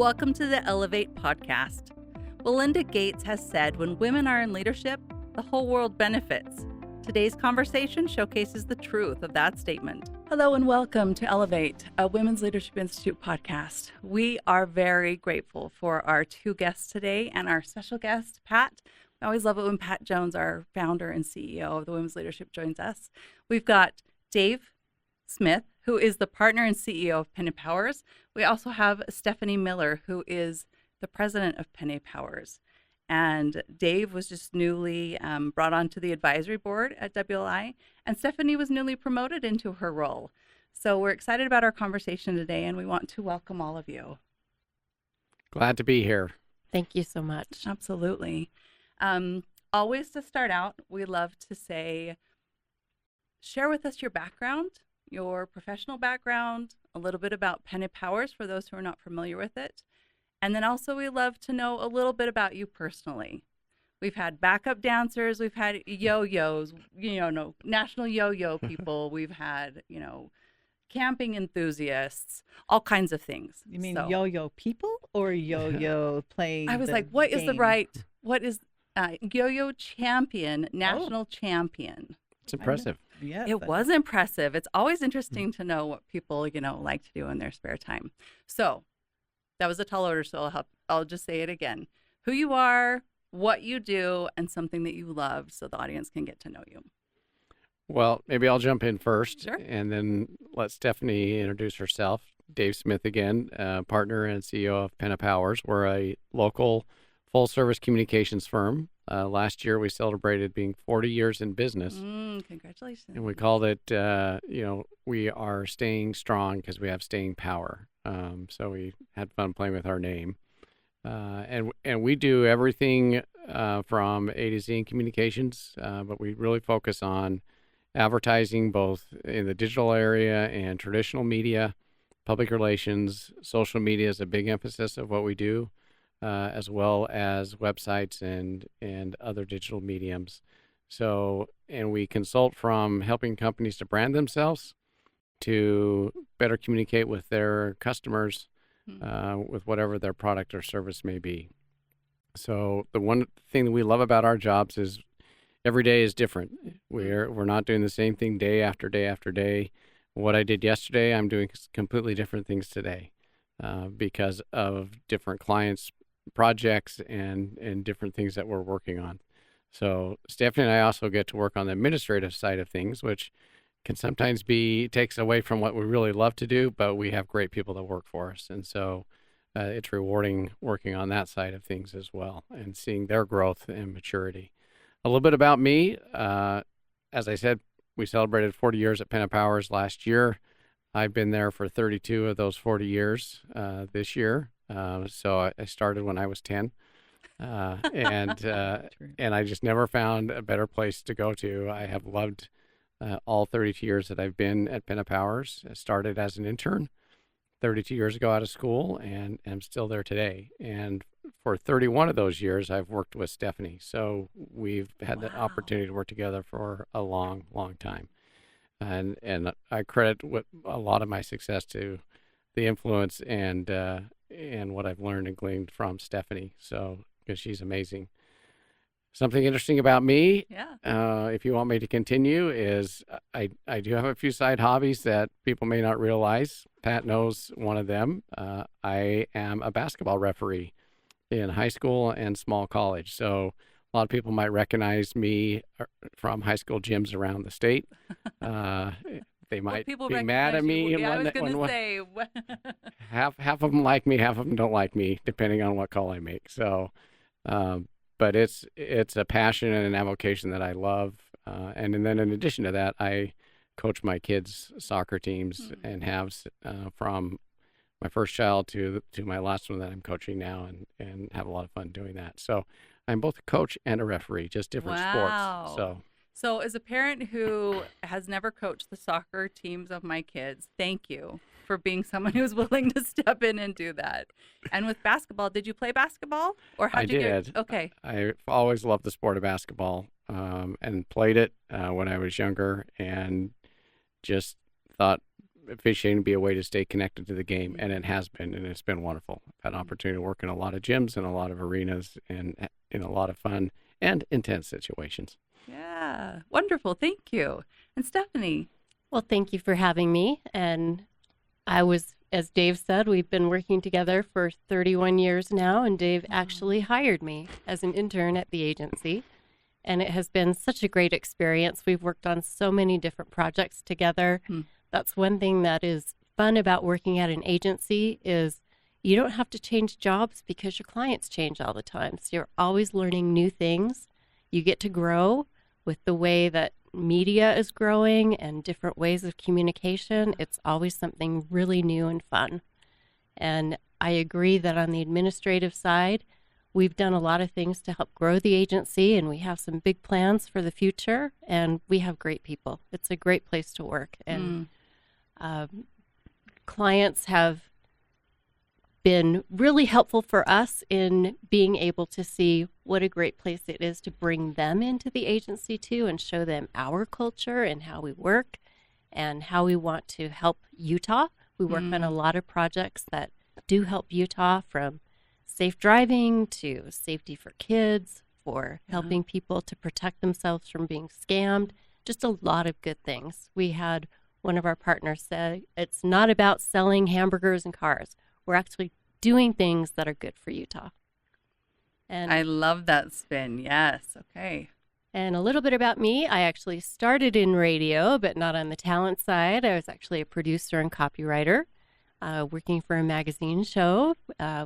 Welcome to the Elevate podcast. Melinda Gates has said when women are in leadership, the whole world benefits. Today's conversation showcases the truth of that statement. Hello and welcome to Elevate, a Women's Leadership Institute podcast. We are very grateful for our two guests today and our special guest, Pat. I always love it when Pat Jones, our founder and CEO of the Women's Leadership, joins us. We've got Dave Smith, who is the partner and CEO of Penna Powers. We also have Stephanie Miller, who is the president of Penna Powers. And Dave was just newly brought onto the advisory board at WLI, and Stephanie was newly promoted into her role. So we're excited about our conversation today, and we want to welcome all of you. Glad to be here. Thank you so much. Absolutely. Always to start out, we love to say, share with us your background, your professional background, a little bit about Penna Powers for those who are not familiar with it. And then also we love to know a little bit about you personally. We've had backup dancers, we've had yo-yos, national yo-yo people, we've had, camping enthusiasts, all kinds of things. You mean yo-yo people or yo-yo playing? I was like, what is yo-yo champion, national champion? It's impressive. Yes, It was impressive. It's always interesting to know what people, like to do in their spare time. So that was a tall order, so I'll just say it again. Who you are, what you do, and something that you love so the audience can get to know you. Well, maybe I'll jump in first, Sure. And then let Stephanie introduce herself. Dave Smith again, partner and CEO of Penna Powers. We're a local full-service communications firm. Last year, we celebrated being 40 years in business. Congratulations. And we called it, we are staying strong because we have staying power. So we had fun playing with our name. And we do everything from A to Z in communications, but we really focus on advertising both in the digital area and traditional media, public relations. Social media is a big emphasis of what we do, as well as websites and other digital mediums. So, and we consult from helping companies to brand themselves to better communicate with their customers with whatever their product or service may be. So the one thing that we love about our jobs is every day is different. We're not doing the same thing day after day after day. What I did yesterday, I'm doing completely different things today because of different clients' projects and different things that we're working on. So Stephanie and I also get to work on the administrative side of things, which can sometimes takes away from what we really love to do, but we have great people that work for us. And so it's rewarding working on that side of things as well and seeing their growth and maturity. A little bit about me. As I said, we celebrated 40 years at Penna Powers last year. I've been there for 32 of those 40 years this year. So I started when I was 10. And I just never found a better place to go to. I have loved all 32 years that I've been at Penna Powers. I started as an intern 32 years ago out of school, and I'm still there today. And for 31 of those years, I've worked with Stephanie. So we've had the opportunity to work together for a long, long time. And I credit a lot of my success to the influence and what I've learned and gleaned from Stephanie. So, because she's amazing. Something interesting about me, if you want me to continue, is I do have a few side hobbies that people may not realize. Pat knows one of them. I am a basketball referee in high school and small college. So a lot of people might recognize me from high school gyms around the state. They might be mad at me. Yeah, I was going to say. half of them like me, half of them don't like me, depending on what call I make. So, but it's a passion and an avocation that I love. And then in addition to that, I coach my kids' soccer teams and have from my first child to my last one that I'm coaching now and have a lot of fun doing that. So I'm both a coach and a referee, just different sports. So as a parent who has never coached the soccer teams of my kids, thank you for being someone who's willing to step in and do that. And with basketball, did you play basketball? Or I did. Okay. I've always loved the sport of basketball and played it when I was younger and just thought officiating be a way to stay connected to the game, and it has been, and it's been wonderful. I've had an opportunity to work in a lot of gyms and a lot of arenas and in a lot of fun and intense situations. Yeah, wonderful. Thank you. And Stephanie. Well, thank you for having me. And as Dave said, we've been working together for 31 years now, and Dave actually hired me as an intern at the agency. And it has been such a great experience. We've worked on so many different projects together. That's one thing that is fun about working at an agency is you don't have to change jobs because your clients change all the time. So you're always learning new things. You get to grow with the way that media is growing and different ways of communication. It's always something really new and fun. And I agree that on the administrative side, we've done a lot of things to help grow the agency, and we have some big plans for the future, and we have great people. It's a great place to work. And clients have been really helpful for us in being able to see what a great place it is to bring them into the agency too, and show them our culture and how we work and how we want to help Utah. We work on a lot of projects that do help Utah, from safe driving to safety for kids, for helping people to protect themselves from being scammed, just a lot of good things. We had one of our partners say, it's not about selling hamburgers and cars. We're actually doing things that are good for Utah. And I love that spin. Yes. Okay. And a little bit about me. I actually started in radio, but not on the talent side. I was actually a producer and copywriter, working for a magazine show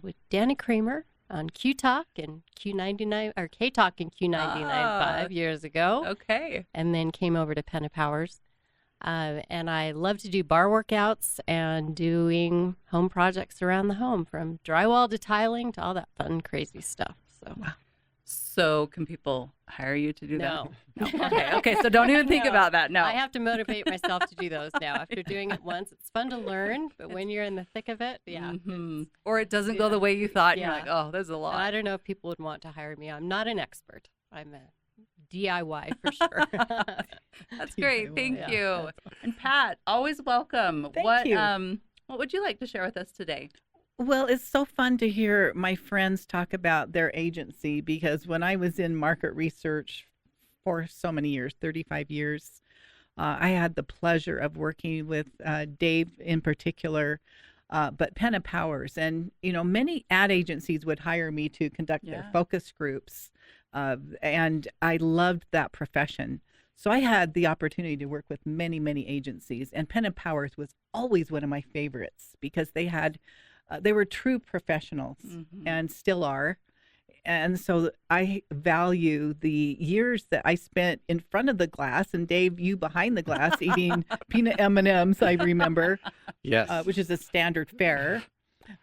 with Danny Kramer on Q Talk and Q99 or K Talk and Q99 5 years ago. Okay. And then came over to Penna Powers. And I love to do bar workouts and doing home projects around the home, from drywall to tiling to all that fun, crazy stuff. So, So can people hire you to do no. that? No. Okay. Okay. So don't even think No. about that. No. I have to motivate myself to do those now. After doing it once, it's fun to learn, but when you're in the thick of it, Or it doesn't go the way you thought. And Yeah. you're like, oh, there's a lot. And I don't know if people would want to hire me. I'm not an expert. I'm a DIY for sure. That's great. Thank Yeah. you. And Pat, always welcome. Thank you. What would you like to share with us today? Well, it's so fun to hear my friends talk about their agency, because when I was in market research for so many years, 35 years, I had the pleasure of working with Dave in particular, but Penna Powers. And, many ad agencies would hire me to conduct their focus groups. And I loved that profession. So I had the opportunity to work with many, many agencies. And Penna Powers was always one of my favorites, because they were true professionals and still are. And so I value the years that I spent in front of the glass, and Dave, you behind the glass, eating peanut M&Ms, I remember. Yes. Which is a standard fare.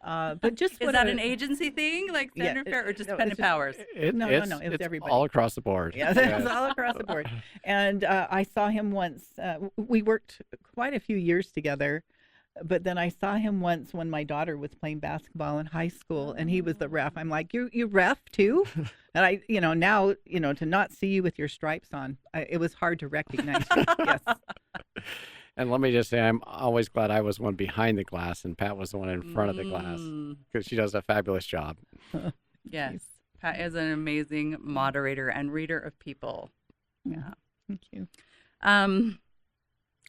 But just Is that an agency thing, like standard fare, or just Penna Powers? No, it was it's everybody. all across the board. Yeah, it was all across the board. And I saw him once. We worked quite a few years together. But then I saw him once when my daughter was playing basketball in high school, and he was the ref. I'm like, you ref too? And I, now, to not see you with your stripes on, it was hard to recognize you. Yes. And let me just say, I'm always glad I was one behind the glass and Pat was the one in front of the glass, because she does a fabulous job. Yes. Pat is an amazing moderator and reader of people. Yeah. Thank you.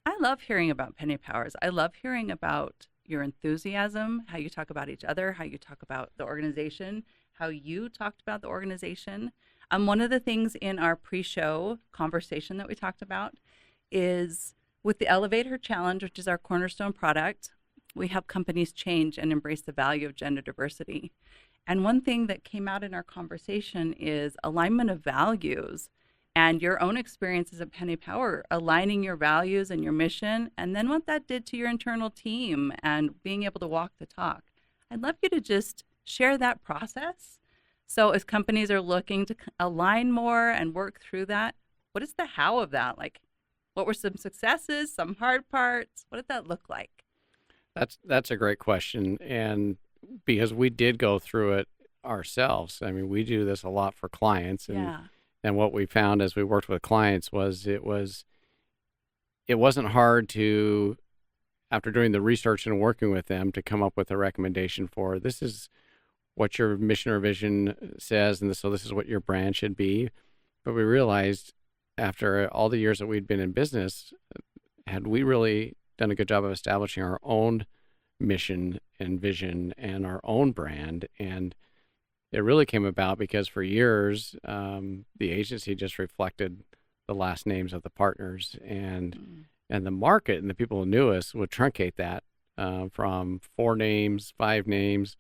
I love hearing about Penna Powers. I love hearing about your enthusiasm, how you talk about each other, how you talk about the organization, how you talked about the organization. One of the things in our pre-show conversation that we talked about is with the Elevator Challenge, which is our cornerstone product, we help companies change and embrace the value of gender diversity. And one thing that came out in our conversation is alignment of values, and your own experiences at Penna Power, aligning your values and your mission, and then what that did to your internal team and being able to walk the talk. I'd love you to just share that process. So as companies are looking to align more and work through that, what is the how of that? Like, what were some successes, some hard parts? What did that look like? That's a great question. And because we did go through it ourselves. I mean, we do this a lot for clients. And what we found as we worked with clients was it wasn't hard to after doing the research and working with them to come up with a recommendation for this is what your mission or vision says, and so this is what your brand should be. But we realized after all the years that we'd been in business, had we really done a good job of establishing our own mission and vision and our own brand. And it really came about because for years, the agency just reflected the last names of the partners, and the market and the people who knew us would truncate that from 4 names, 5 names,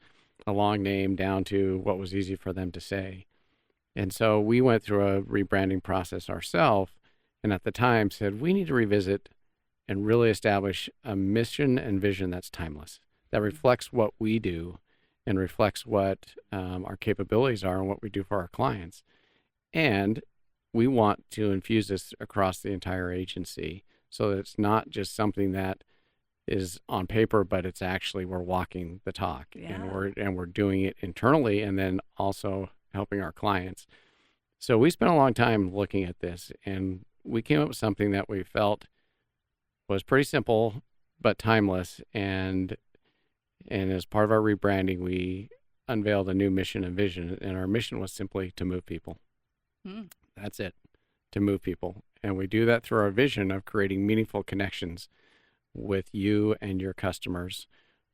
a long name, down to what was easy for them to say. And so we went through a rebranding process ourselves, and at the time said, we need to revisit and really establish a mission and vision that's timeless, that reflects what we do and reflects what our capabilities are and what we do for our clients. And we want to infuse this across the entire agency so that it's not just something that is on paper, but it's actually we're walking the talk. Yeah. and we're doing it internally and then also helping our clients. So we spent a long time looking at this, and we came up with something that we felt was pretty simple but timeless. And as part of our rebranding, we unveiled a new mission and vision, and our mission was simply to move people. That's it, to move people. And we do that through our vision of creating meaningful connections with you and your customers,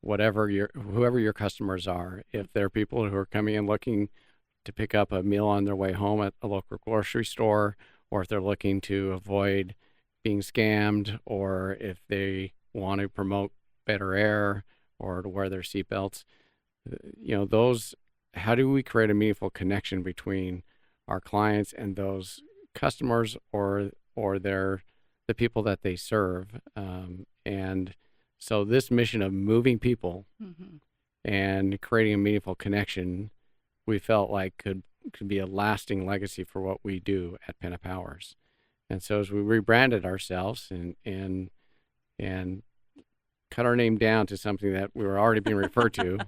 whoever your customers are. If they're people who are coming in looking to pick up a meal on their way home at a local grocery store, or if they're looking to avoid being scammed, or if they want to promote better air or to wear their seatbelts, how do we create a meaningful connection between our clients and those customers or the people that they serve? And so this mission of moving people and creating a meaningful connection, we felt like could be a lasting legacy for what we do at Penna Powers. And so as we rebranded ourselves and cut our name down to something that we were already being referred to.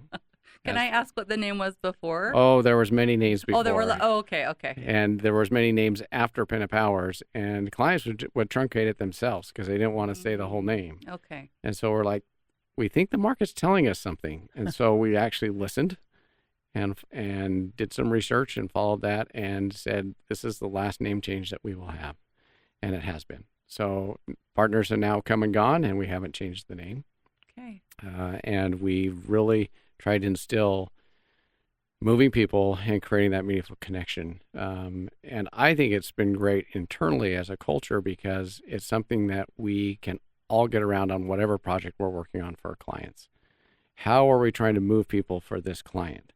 Can I ask what the name was before? Oh, there was many names before. Oh, there were. Okay. And there was many names after Penna Powers, and clients would truncate it themselves because they didn't want to say the whole name. Okay. And so we're like, we think the market's telling us something, and so we actually listened and did some research and followed that and said, this is the last name change that we will have, and it has been. So partners have now come and gone, and we haven't changed the name. Okay. And we really tried to instill moving people and creating that meaningful connection. And I think it's been great internally as a culture because it's something that we can all get around on whatever project we're working on for our clients. How are we trying to move people for this client?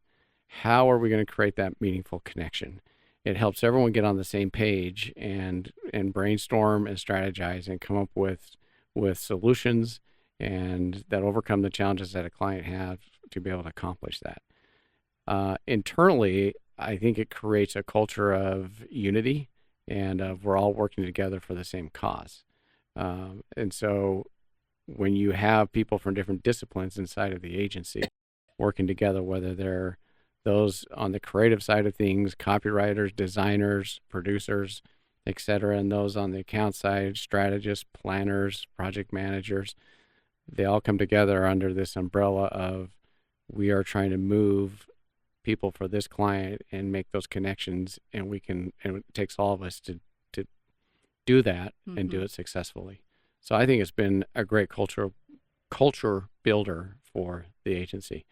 How are we going to create that meaningful connection? It helps everyone get on the same page and brainstorm and strategize and come up with solutions and that overcome the challenges that a client has to be able to accomplish that. Internally, I think it creates a culture of unity and of we're all working together for the same cause. And so when you have people from different disciplines inside of the agency working together, whether they're those on the creative side of things, copywriters, designers, producers, et cetera, and those on the account side, strategists, planners, project managers, they all come together under this umbrella of we are trying to move people for this client and make those connections, and it takes all of us to do that and do it successfully. So I think it's been a great culture builder for the agency.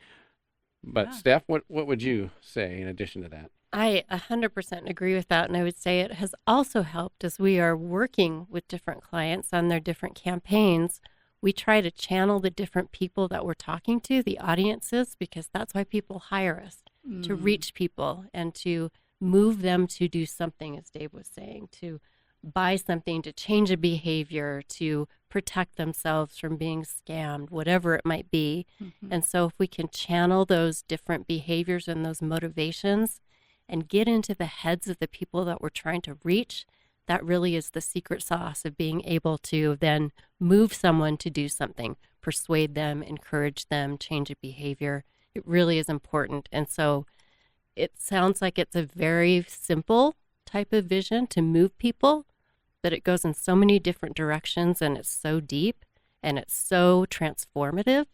But Steph, what would you say in addition to that? I 100% agree with that. And I would say it has also helped as we are working with different clients on their different campaigns. We try to channel the different people that we're talking to, the audiences, because that's why people hire us, to reach people and to move them to do something, as Dave was saying, to buy something, to change a behavior, to protect themselves from being scammed, whatever it might be. And so if we can channel those different behaviors and those motivations and get into the heads of the people that we're trying to reach, that really is the secret sauce of being able to then move someone to do something, persuade them, encourage them, change a behavior. It really is important. And so it sounds like it's a very simple type of vision to move people, but it goes in so many different directions and it's so deep. And it's so transformative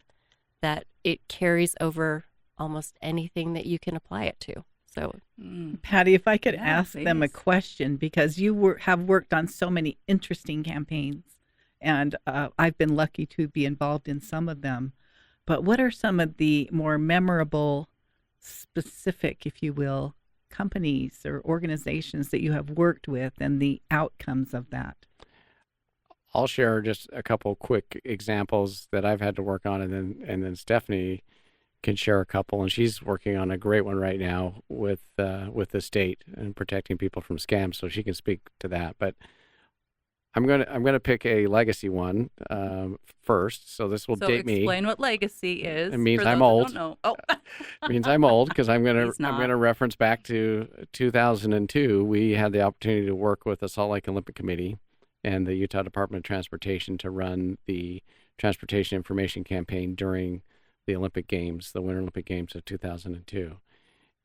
that it carries over almost anything that you can apply it to. So, Patty, if I could Yeah, ask them a please. question, because you have worked on so many interesting campaigns, and I've been lucky to be involved in some of them. But what are some of the more memorable, specific, if you will, companies or organizations that you have worked with and the outcomes of that? I'll share just a couple quick examples that I've had to work on, and then Stephanie can share a couple, and she's working on a great one right now with the state and protecting people from scams, so she can speak to that. But I'm gonna pick a legacy one first. So this will So date me. explain what legacy is. It means for I'm those that old. don't know. Oh, It means I'm old because I'm He's not. gonna reference back to 2002. We had the opportunity to work with the Salt Lake Olympic Committee and the Utah Department of Transportation to run the transportation information campaign during the Olympic Games, the Winter Olympic Games of 2002.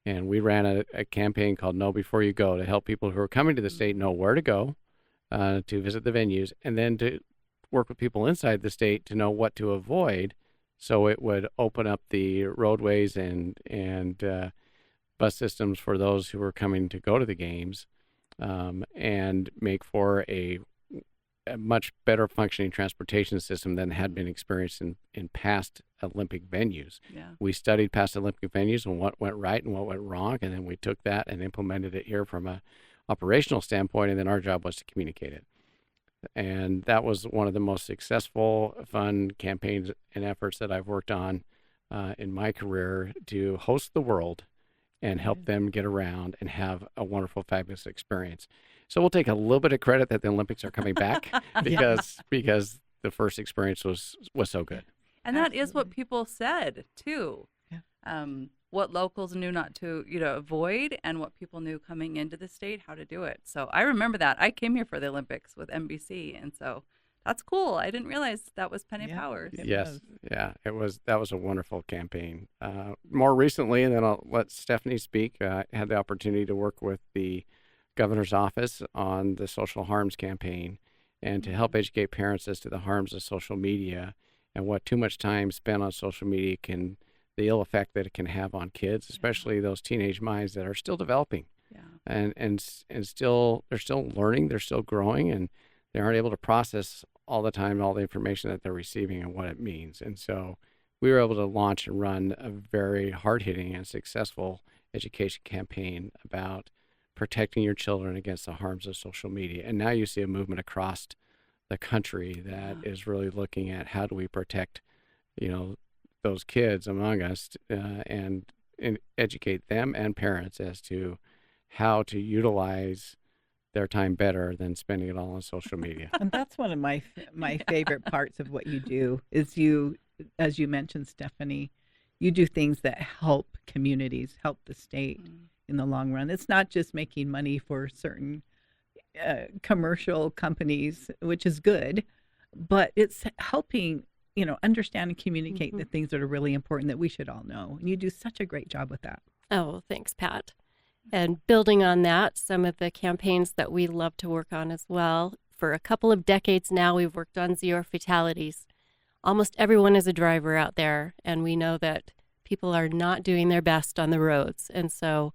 And we ran a campaign called Know Before You Go to help people who are coming to the state know where to go to visit the venues, and then to work with people inside the state to know what to avoid, so it would open up the roadways and bus systems for those who were coming to go to the games, and make for a much better functioning transportation system than had been experienced in past Olympic venues. yeah. We studied past Olympic venues and what went right and what went wrong, and then we took that and implemented it here from a operational standpoint, and then our job was to communicate it. And that was one of the most successful, fun campaigns and efforts that I've worked on in my career, to host the world and help them get around and have a wonderful, fabulous experience. So we'll take a little bit of credit that the Olympics are coming back because the first experience was so good. And that is what Absolutely. people said too. Yeah. What locals knew not to, avoid, and what people knew coming into the state how to do it. So I remember that. I came here for the Olympics with NBC, and so that's cool. I didn't realize that was Penna Yeah. Powers. It Yes, was. yeah, that was a wonderful campaign. More recently, and then I'll let Stephanie speak. I had the opportunity to work with the governor's office on the social harms campaign, and to help educate parents as to the harms of social media and what too much time spent on social media the ill effect that it can have on kids, especially those teenage minds that are still developing Yeah. and still they're still learning, they're still growing, and they aren't able to process all the time all the information that they're receiving and what it means. And so we were able to launch and run a very hard-hitting and successful education campaign about protecting your children against the harms of social media. And now you see a movement across the country that is really looking at how do we protect, those kids among us, and educate them and parents as to how to utilize their time better than spending it all on social media. And that's one of my favorite parts of what you do is you, as you mentioned, Stephanie, you do things that help communities, help the state in the long run. It's not just making money for certain commercial companies, which is good, but it's helping, understand and communicate the things that are really important that we should all know. And you do such a great job with that. oh, thanks, Pat. And building on that, some of the campaigns that we love to work on as well. For a couple of decades now, we've worked on zero fatalities. Almost everyone is a driver out there, and we know that people are not doing their best on the roads. And so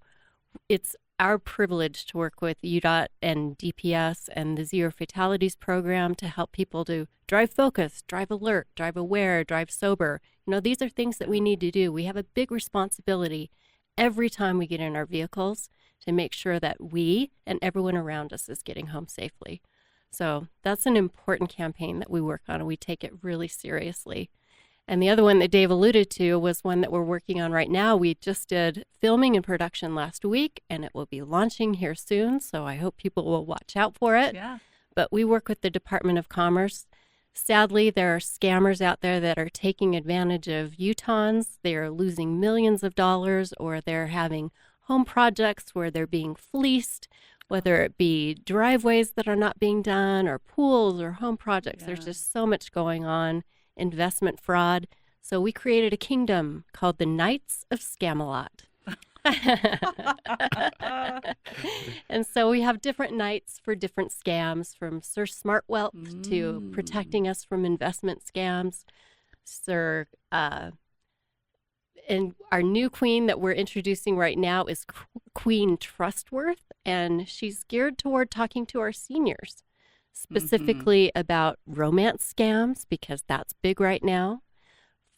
it's our privilege to work with UDOT and DPS and the Zero Fatalities program to help people to drive focused, drive alert, drive aware, drive sober. These are things that we need to do. We have a big responsibility every time we get in our vehicles to make sure that we and everyone around us is getting home safely. So that's an important campaign that we work on, and we take it really seriously. And the other one that Dave alluded to was one that we're working on right now. We just did filming and production last week, and it will be launching here soon, so I hope people will watch out for it. Yeah. But we work with the Department of Commerce. Sadly, there are scammers out there that are taking advantage of Utahns. They are losing millions of dollars, or they're having home projects where they're being fleeced, whether it be driveways that are not being done or pools or home projects. There's just so much going on, investment fraud. So we created a kingdom called the Knights of Scamalot. And so we have different nights for different scams, from Sir Smart Wealth to protecting us from investment scams. And our new queen that we're introducing right now is Queen Trustworth, and she's geared toward talking to our seniors, specifically about romance scams, because that's big right now,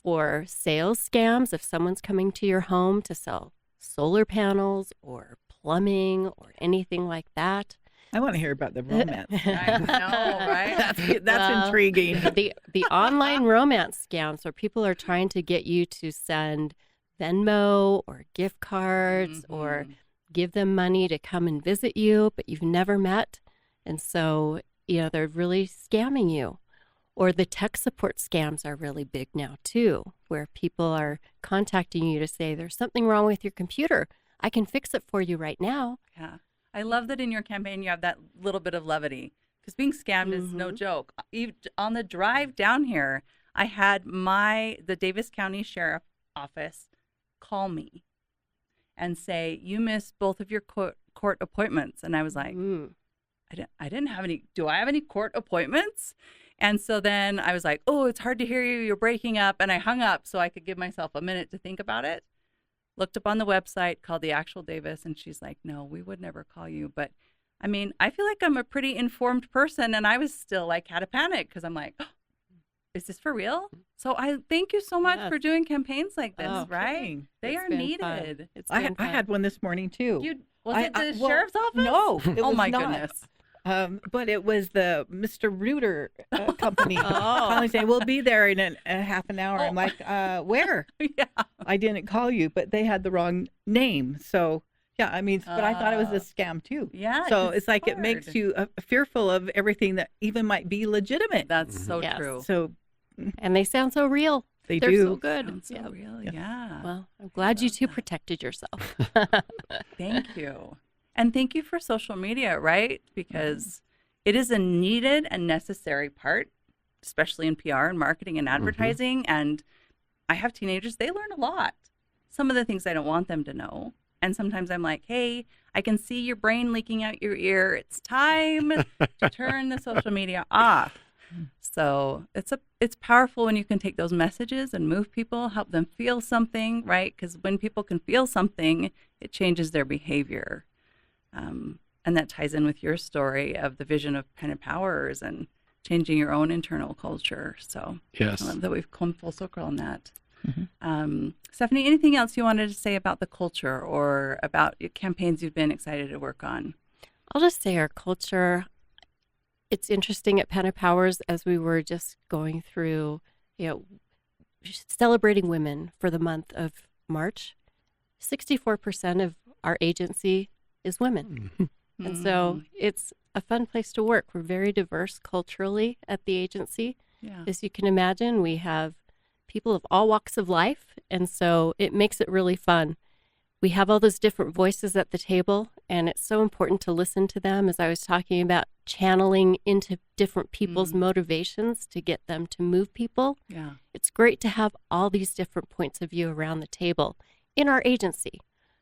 for sales scams, if someone's coming to your home to sell solar panels or plumbing or anything like that. I want to hear about the romance. I know, right? That's intriguing. The online romance scams, where people are trying to get you to send Venmo or gift cards or give them money to come and visit you, but you've never met. And so, they're really scamming you. Or the tech support scams are really big now too, where people are contacting you to say, there's something wrong with your computer. I can fix it for you right now. Yeah. I love that in your campaign you have that little bit of levity, because being scammed is no joke. On the drive down here, I had the Davis County Sheriff Office call me and say, you missed both of your court appointments. And I was like, I didn't have any. Do I have any court appointments? And so then I was like, oh, it's hard to hear you. You're breaking up. And I hung up so I could give myself a minute to think about it. Looked up on the website, called the actual Davis, and she's like, no, we would never call you. But I mean, I feel like I'm a pretty informed person, and I was still had a panic, because I'm like, oh, is this for real? So I thank you so much for doing campaigns like this, right? They are needed. I had one this morning too. Was it the sheriff's office? No, it was my not. Goodness. But it was the Mr. Reuter company calling saying, we'll be there in a half an hour. I'm like, where? Yeah. I didn't call you, but they had the wrong name. So, yeah, I mean, but I thought it was a scam too. Yeah. So it's like it makes you fearful of everything that even might be legitimate. That's so true. So, and they sound so real. They're do. so good. Sounds so real. Yeah. Well, I'm glad you two protected yourself. Thank you. And thank you for social media, right? Because it is a needed and necessary part, especially in PR and marketing and advertising. And I have teenagers, they learn a lot. Some of the things I don't want them to know. And sometimes I'm like, hey, I can see your brain leaking out your ear. It's time to turn the social media off. So it's powerful when you can take those messages and move people, help them feel something, right? Because when people can feel something, it changes their behavior. And that ties in with your story of the vision of Penna Powers and changing your own internal culture. So yes, I love that we've come full circle on that. Stephanie, anything else you wanted to say about the culture or about your campaigns you've been excited to work on? I'll just say our culture, it's interesting at Penna Powers, as we were just going through, celebrating women for the month of March, 64% of our agency is women. And so it's a fun place to work. We're very diverse culturally at the agency. Yeah. As you can imagine, we have people of all walks of life, and so it makes it really fun. We have all those different voices at the table, and it's so important to listen to them, as I was talking about channeling into different people's motivations to get them to move people. Yeah. It's great to have all these different points of view around the table in our agency,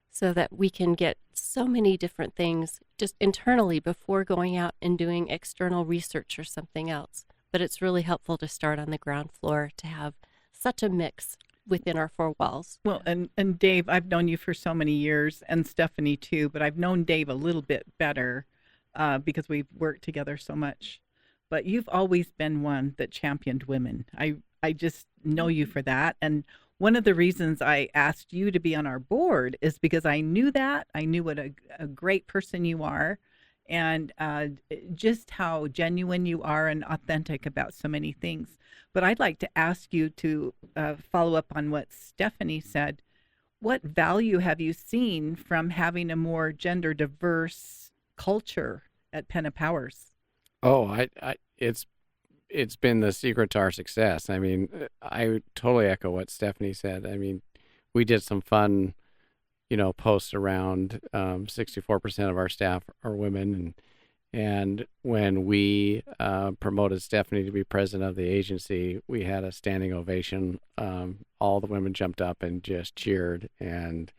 so that we can get so many different things just internally before going out and doing external research or something else. But it's really helpful to start on the ground floor to have such a mix within our four walls. Well, and Dave, I've known you for so many years, and Stephanie too, but I've known Dave a little bit better because we've worked together so much. But you've always been one that championed women. I just know you for that. And one of the reasons I asked you to be on our board is because I knew that. I knew what a great person you are, and just how genuine you are and authentic about so many things. But I'd like to ask you to follow up on what Stephanie said. What value have you seen from having a more gender diverse culture at Penna Powers? Oh, it's been the secret to our success. I mean, I totally echo what Stephanie said. I mean, we did some fun, posts around 64% of our staff are women. And when we promoted Stephanie to be president of the agency, we had a standing ovation. All the women jumped up and just cheered. And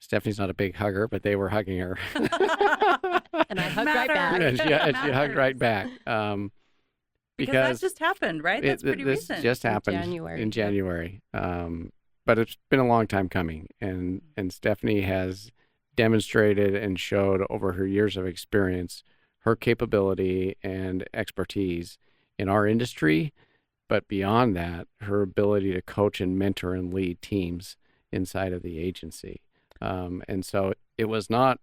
Stephanie's not a big hugger, but they were hugging her. And I hugged right back. And she hugged right back. Because that just happened, right? That's pretty this recent. just happened in January. But it's been a long time coming, and Stephanie has demonstrated and showed over her years of experience her capability and expertise in our industry, but beyond that, her ability to coach and mentor and lead teams inside of the agency. And so it was not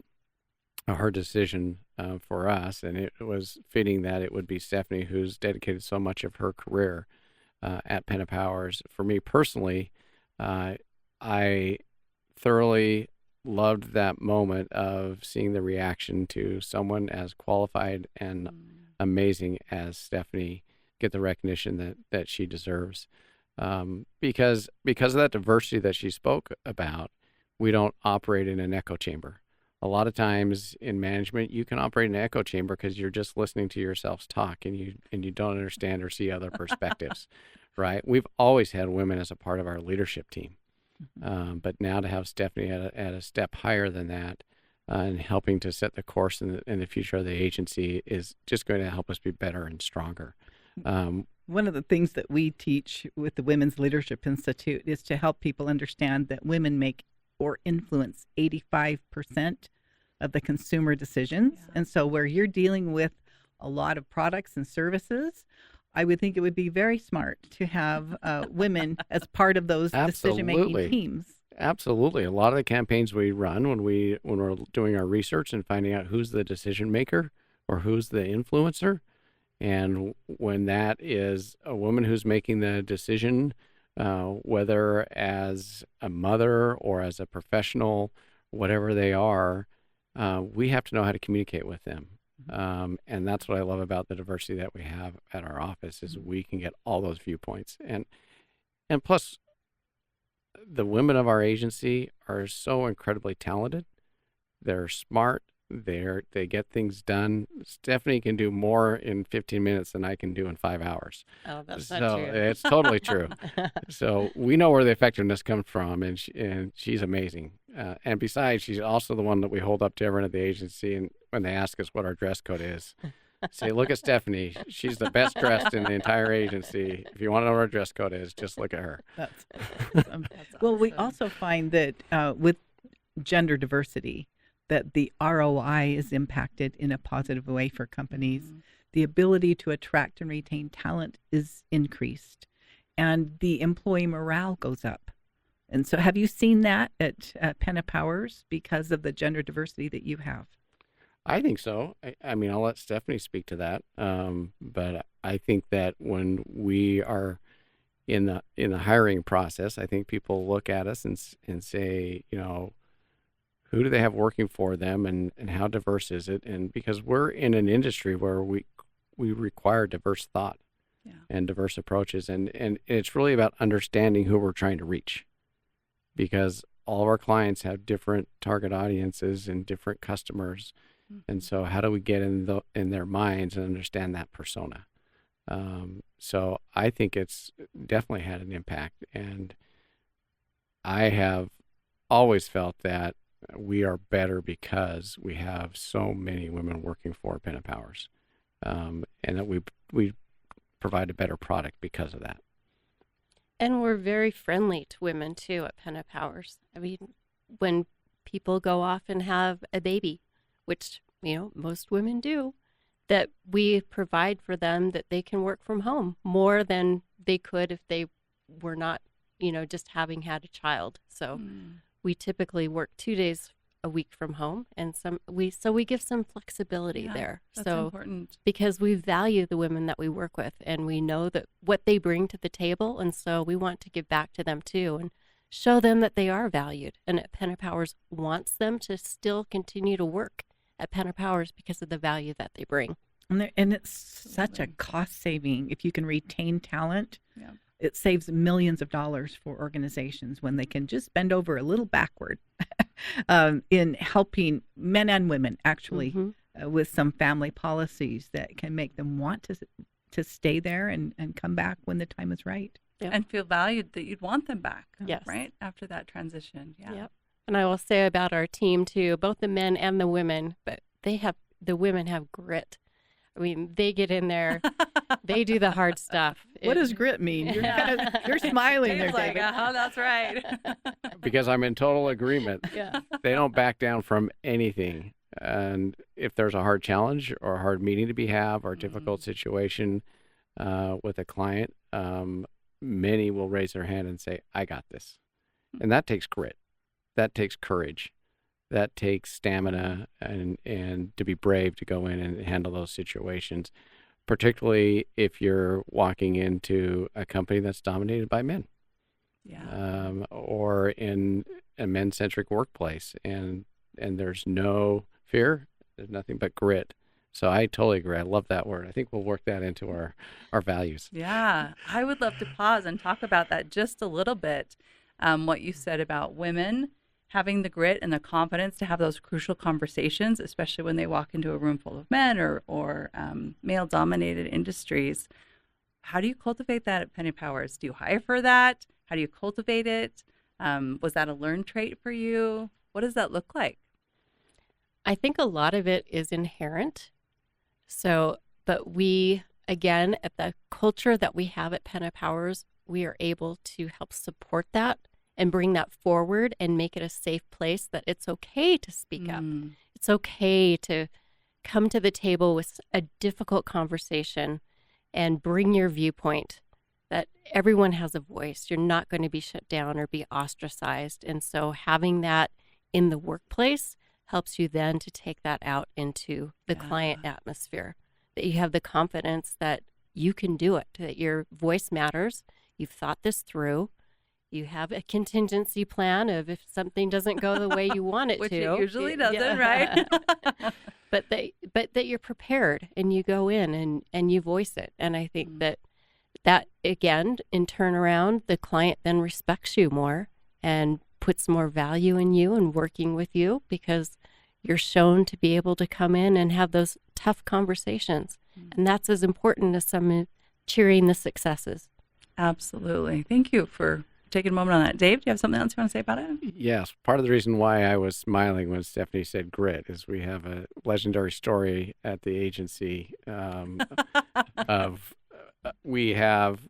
a hard decision for us, and it was fitting that it would be Stephanie, who's dedicated so much of her career at Penna Powers. For me personally, I thoroughly loved that moment of seeing the reaction to someone as qualified and amazing as Stephanie get the recognition that she deserves. Because of that diversity that she spoke about, we don't operate in an echo chamber. A lot of times in management, you can operate in an echo chamber because you're just listening to yourselves talk and you don't understand or see other perspectives, right? We've always had women as a part of our leadership team. But now to have Stephanie at a step higher than that and helping to set the course in the future of the agency is just going to help us be better and stronger. One of the things that we teach with the Women's Leadership Institute is to help people understand that women make or influence 85% of the consumer decisions. Yeah. And so where you're dealing with a lot of products and services, I would think it would be very smart to have women as part of those decision-making teams. Absolutely. A lot of the campaigns we run when we're doing our research and finding out who's the decision maker or who's the influencer, and when that is a woman who's making the decision, whether as a mother or as a professional, whatever they are, we have to know how to communicate with them. And that's what I love about the diversity that we have at our office is we can get all those viewpoints. And plus, the women of our agency are so incredibly talented. They're smart. They get things done. Stephanie can do more in 15 minutes than I can do in 5 hours. Oh, that's not true. It's totally true. So we know where the effectiveness comes from, and she's amazing. And besides, she's also the one that we hold up to everyone at the agency, and when they ask us what our dress code is, say, look at Stephanie. She's the best dressed in the entire agency. If you want to know what our dress code is, just look at her. That's awesome. Well, we also find that with gender diversity, that the ROI is impacted in a positive way for companies. The ability to attract and retain talent is increased, and the employee morale goes up. And so have you seen that at Penna Powers because of the gender diversity that you have? I think so. I mean, I'll let Stephanie speak to that. But I think that when we are in the hiring process, I think people look at us and say, who do they have working for them and how diverse is it? And because we're in an industry where we require diverse thought and diverse approaches. And it's really about understanding who we're trying to reach, because all of our clients have different target audiences and different customers. And so how do we get in their minds and understand that persona? So I think it's definitely had an impact. And I have always felt that we are better because we have so many women working for Penna Powers, and that we provide a better product because of that. And we're very friendly to women too at Penna Powers. I mean, when people go off and have a baby, which most women do, that we provide for them that they can work from home more than they could if they were not, just having had a child. So we typically work 2 days a week from home, and we give some flexibility there. That's important, because we value the women that we work with, and we know that what they bring to the table, and so we want to give back to them too and show them that they are valued. And at Penna Powers wants them to still continue to work at Penna Powers because of the value that they bring. And it's such a cost saving if you can retain talent. Yeah. It saves millions of dollars for organizations when they can just bend over a little backward in helping men and women actually with some family policies that can make them want to stay there and come back when the time is right. And feel valued, that you'd want them back, yes. right? After that transition. Yeah. Yep. And I will say about our team too, both the men and the women, but the women have grit. I mean, they get in there, they do the hard stuff. What does grit mean? You're smiling there, Dave's like, David. that's right. Because I'm in total agreement. Yeah. They don't back down from anything. And if there's a hard challenge or a hard meeting to be had or a difficult situation with a client, many will raise their hand and say, I got this. And that takes grit. That takes courage. That takes stamina and to be brave to go in and handle those situations, particularly if you're walking into a company that's dominated by men. Yeah. Or in a men-centric workplace, and there's no fear, there's nothing but grit. So I totally agree. I love that word. I think we'll work that into our values. Yeah. I would love to pause and talk about that just a little bit. What you said about women having the grit and the confidence to have those crucial conversations, especially when they walk into a room full of men or male-dominated industries. How do you cultivate that at Penna Powers? Do you hire for that? How do you cultivate it? Was that a learned trait for you? What does that look like? I think a lot of it is inherent. So, but we, again, at the culture that we have at Penna Powers, we are able to help support that and bring that forward and make it a safe place that it's okay to speak up. It's okay to come to the table with a difficult conversation and bring your viewpoint, that everyone has a voice. You're not going to be shut down or be ostracized. And so having that in the workplace helps you then to take that out into the client atmosphere, that you have the confidence that you can do it, that your voice matters. You've thought this through. You have a contingency plan of if something doesn't go the way you want it Which to. it usually doesn't, right? But that you're prepared and you go in and you voice it. And I think that again, in turnaround, the client then respects you more and puts more value in you and working with you because you're shown to be able to come in and have those tough conversations. And that's as important as some cheering the successes. Absolutely. Thank you for taking a moment on that. Dave, do you have something else you want to say about it? Yes. Part of the reason why I was smiling when Stephanie said grit is we have a legendary story at the agency of we have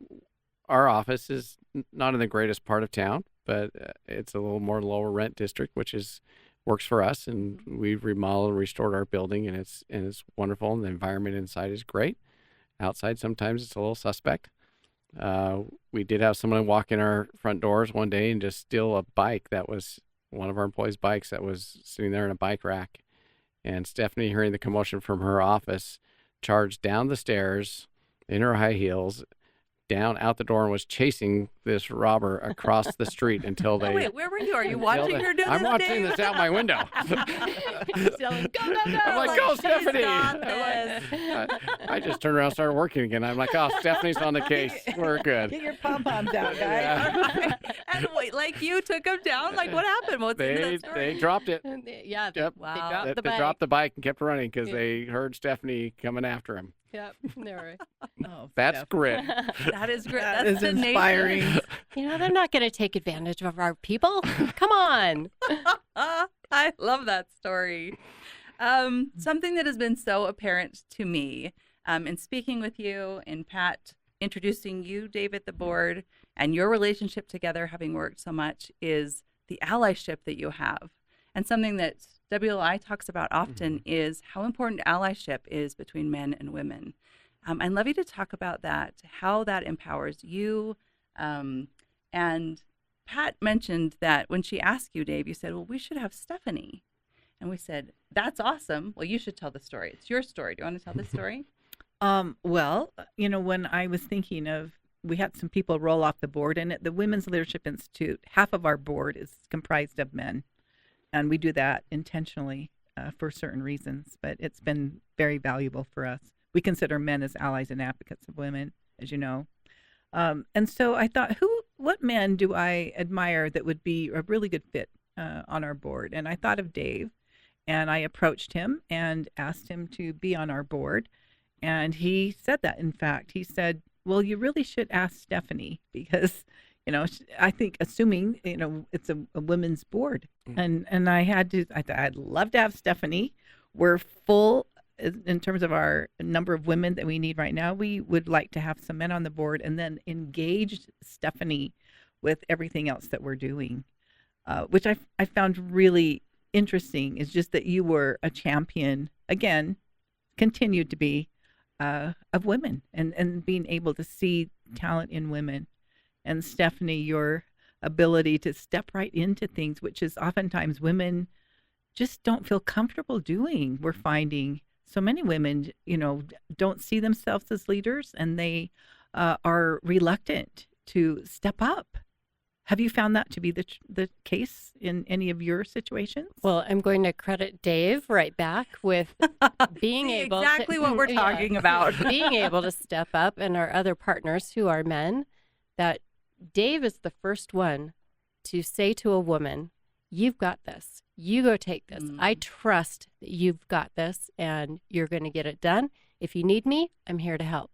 our office is not in the greatest part of town, but it's a little more lower rent district, which works for us. And we've remodeled and restored our building, and it's wonderful. And the environment inside is great. Outside, sometimes it's a little suspect. We did have someone walk in our front doors one day and just steal a bike that was one of our employees' bikes that was sitting there in a bike rack. And Stephanie, hearing the commotion from her office, charged down the stairs in her high heels, down out the door, and was chasing this robber across the street until they... Oh, wait, where were you? Are you watching her do this? I'm watching this out my window. Yelling, go, go, go! I'm like, go, Stephanie! Got this. I just turned around and started working again. I'm like, oh, Stephanie's on the case. We're good. Get your pom-poms out, guys. Yeah. And wait, like you took him down? Like what happened? What's the end of that story? They dropped it. Yeah, Yep. they Wow. dropped the They bike. dropped the bike and kept running because they heard Stephanie coming after him. Yep, they were. Oh, That's Steph. grit. That is great. That That's is tenacious. inspiring. You know, they're not going to take advantage of our people. Come on. I love that story. Something that has been so apparent to me in speaking with you and Pat introducing you, Dave, at the board, and your relationship together, having worked so much, is the allyship that you have. And something that WLI talks about often is how important allyship is between men and women. I'd love you to talk about that, how that empowers you. And Pat mentioned that when she asked you, Dave, you said, well, we should have Stephanie. And we said, that's awesome. Well, you should tell the story. It's your story. Do you want to tell the story? Well, you know, when I was thinking of, we had some people roll off the board, and at the Women's Leadership Institute, half of our board is comprised of men. And we do that intentionally for certain reasons, but it's been very valuable for us. We consider men as allies and advocates of women, as you know. And so I thought, what men do I admire that would be a really good fit on our board? And I thought of Dave, and I approached him and asked him to be on our board. And he said that, in fact, he said, well, you really should ask Stephanie because, I think assuming, it's a women's board. And I thought I'd love to have Stephanie. We're full in terms of our number of women that we need right now. We would like to have some men on the board and then engage Stephanie with everything else that we're doing, which I found really interesting is just that you were a champion, again, continued to be, of women and being able to see talent in women. And Stephanie, your ability to step right into things, which is oftentimes women just don't feel comfortable doing. We're finding so many women, don't see themselves as leaders, and they are reluctant to step up. Have you found that to be the case in any of your situations? Well, I'm going to credit Dave right back with being See, able exactly to, what we're talking about. being able to step up, and our other partners who are men, that Dave is the first one to say to a woman, you've got this. You go take this. I trust that you've got this and you're going to get it done. If you need me, I'm here to help.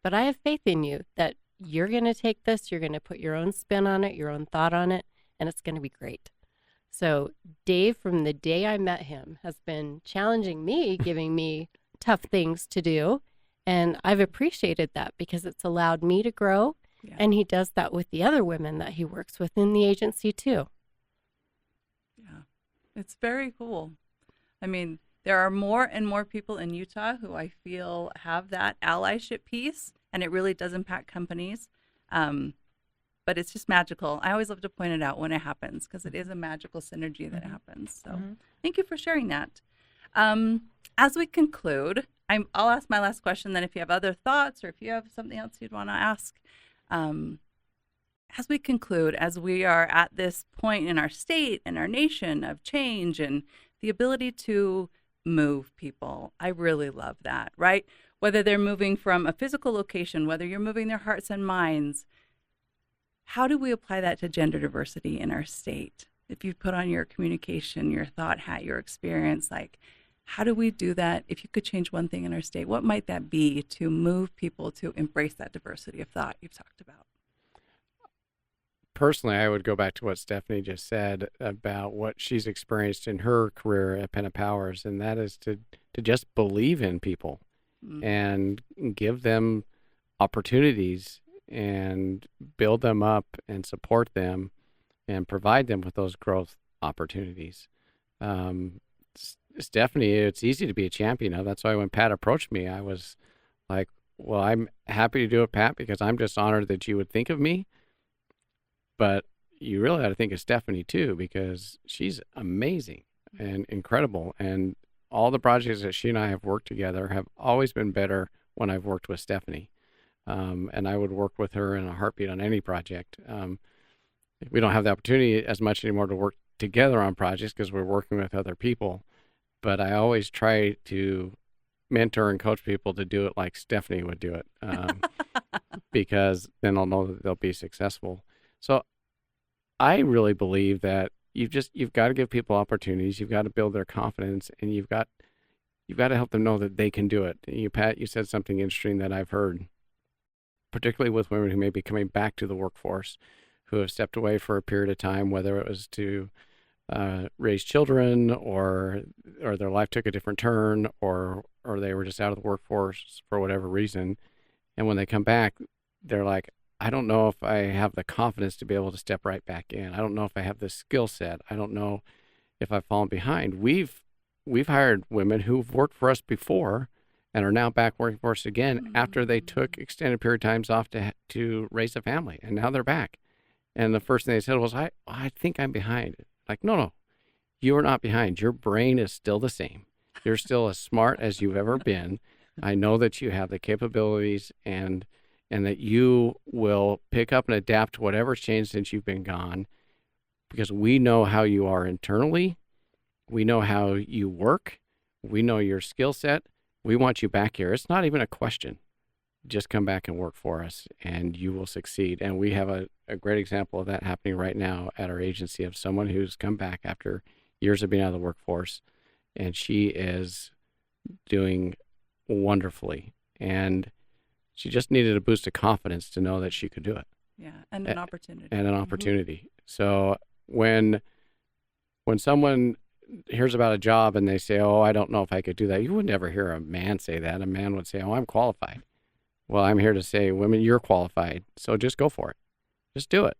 But I have faith in you that you're going to take this, you're going to put your own spin on it, your own thought on it, and it's going to be great. So Dave, from the day I met him, has been challenging me, giving me tough things to do. And I've appreciated that because it's allowed me to grow. Yeah. And he does that with the other women that he works with in the agency too. Yeah, it's very cool. I mean, there are more and more people in Utah who I feel have that allyship piece, and it really does impact companies. But it's just magical. I always love to point it out when it happens because it is a magical synergy that happens. So thank you for sharing that. As we conclude, I'll ask my last question, then if you have other thoughts or if you have something else you'd want to ask. As we conclude, as we are at this point in our state and our nation of change and the ability to move people, I really love that, right? Whether they're moving from a physical location, whether you're moving their hearts and minds, how do we apply that to gender diversity in our state? If you put on your communication, your thought hat, your experience, like, how do we do that? If you could change one thing in our state, what might that be to move people to embrace that diversity of thought you've talked about? Personally, I would go back to what Stephanie just said about what she's experienced in her career at Penna Powers, and that is to just believe in people and give them opportunities and build them up and support them and provide them with those growth opportunities. Stephanie, it's easy to be a champion of. That's why when Pat approached me, I was like, well, I'm happy to do it, Pat, because I'm just honored that you would think of me. But you really ought to think of Stephanie too, because she's amazing and incredible. And all the projects that she and I have worked together have always been better when I've worked with Stephanie. And I would work with her in a heartbeat on any project. We don't have the opportunity as much anymore to work together on projects because we're working with other people. But I always try to mentor and coach people to do it like Stephanie would do it, because then I'll know that they'll be successful. So I really believe that you've got to give people opportunities. You've got to build their confidence, and you've got to help them know that they can do it. Pat, you said something interesting that I've heard, particularly with women who may be coming back to the workforce, who have stepped away for a period of time, whether it was to raise children or their life took a different turn or they were just out of the workforce for whatever reason. And when they come back, they're like, I don't know if I have the confidence to be able to step right back in. I don't know if I have the skill set. I don't know if I've fallen behind. We've hired women who've worked for us before and are now back working for us again after they took extended period of times off to raise a family, and now they're back. And the first thing they said was, I think I'm behind. Like, no, you are not behind. Your brain is still the same. You're still as smart as you've ever been. I know that you have the capabilities and that you will pick up and adapt to whatever's changed since you've been gone, because we know how you are internally. We know how you work. We know your skill set. We want you back here. It's not even a question. Just come back and work for us and you will succeed. And we have a great example of that happening right now at our agency, of someone who's come back after years of being out of the workforce, and she is doing wonderfully. And she just needed a boost of confidence to know that she could do it. Yeah, and an opportunity. And an opportunity. So when someone hears about a job and they say, "Oh, I don't know if I could do that," you would never hear a man say that. A man would say, "Oh, I'm qualified." Well, I'm here to say, women, you're qualified. So just go for it. Just do it.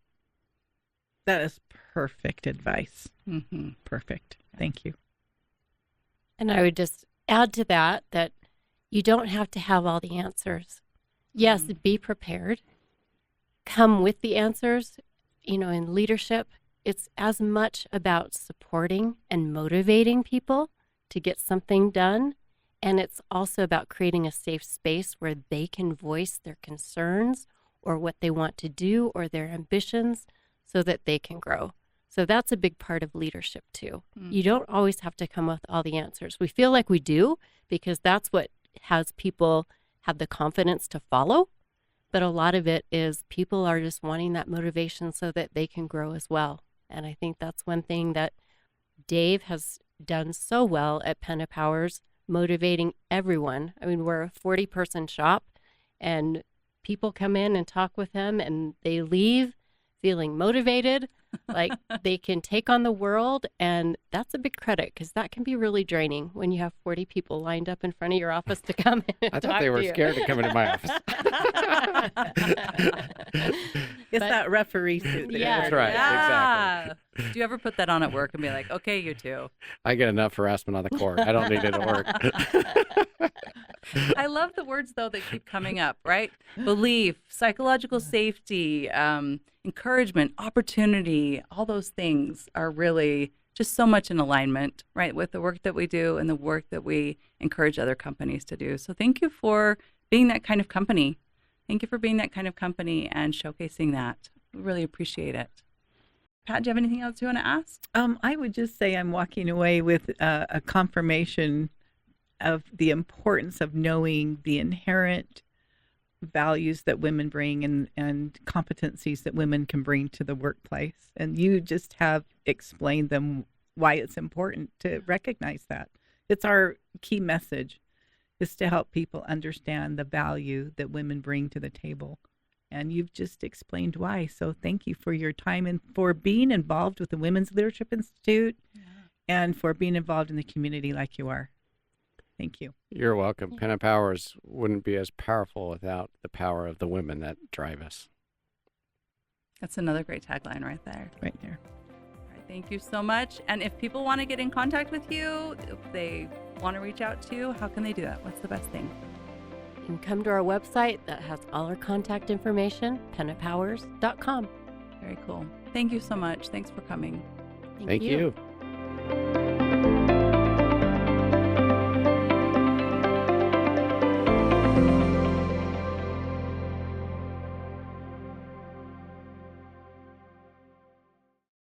That is perfect advice. Mm-hmm. Perfect. Thank you. And I would just add to that you don't have to have all the answers. Yes, be prepared. Come with the answers. In leadership, it's as much about supporting and motivating people to get something done. And it's also about creating a safe space where they can voice their concerns or what they want to do or their ambitions so that they can grow. So that's a big part of leadership too. You don't always have to come with all the answers. We feel like we do because that's what has people have the confidence to follow. But a lot of it is people are just wanting that motivation so that they can grow as well. And I think that's one thing that Dave has done so well at Penna Powers, motivating everyone. I mean, we're a 40-person shop, and people come in and talk with him, and they leave feeling motivated, like they can take on the world. And that's a big credit because that can be really draining when you have 40 people lined up in front of your office to come in and I thought they were scared to come into my office. It's that referee suit. Yeah, That's right. Yeah. Exactly. Do you ever put that on at work and be like, okay, you two? I get enough harassment on the court. I don't need it at work. I love the words, though, that keep coming up, right? Belief, psychological safety, encouragement, opportunity, all those things are really just so much in alignment, right, with the work that we do and the work that we encourage other companies to do. So thank you for being that kind of company. Thank you for being that kind of company and showcasing that. We really appreciate it. Pat, do you have anything else you want to ask? I would just say I'm walking away with a confirmation of the importance of knowing the inherent values that women bring and competencies that women can bring to the workplace. And you just have explained them why it's important to recognize that. It's our key message, is to help people understand the value that women bring to the table. And you've just explained why. So thank you for your time and for being involved with the Women's Leadership Institute and for being involved in the community like you are. Thank you. You're welcome. Penna Powers wouldn't be as powerful without the power of the women that drive us. That's another great tagline right there. Right there. All right, thank you so much. And if people want to get in contact with you, if they want to reach out to you, how can they do that? What's the best thing? You can come to our website that has all our contact information, pennapowers.com. Very cool. Thank you so much. Thanks for coming. Thank you.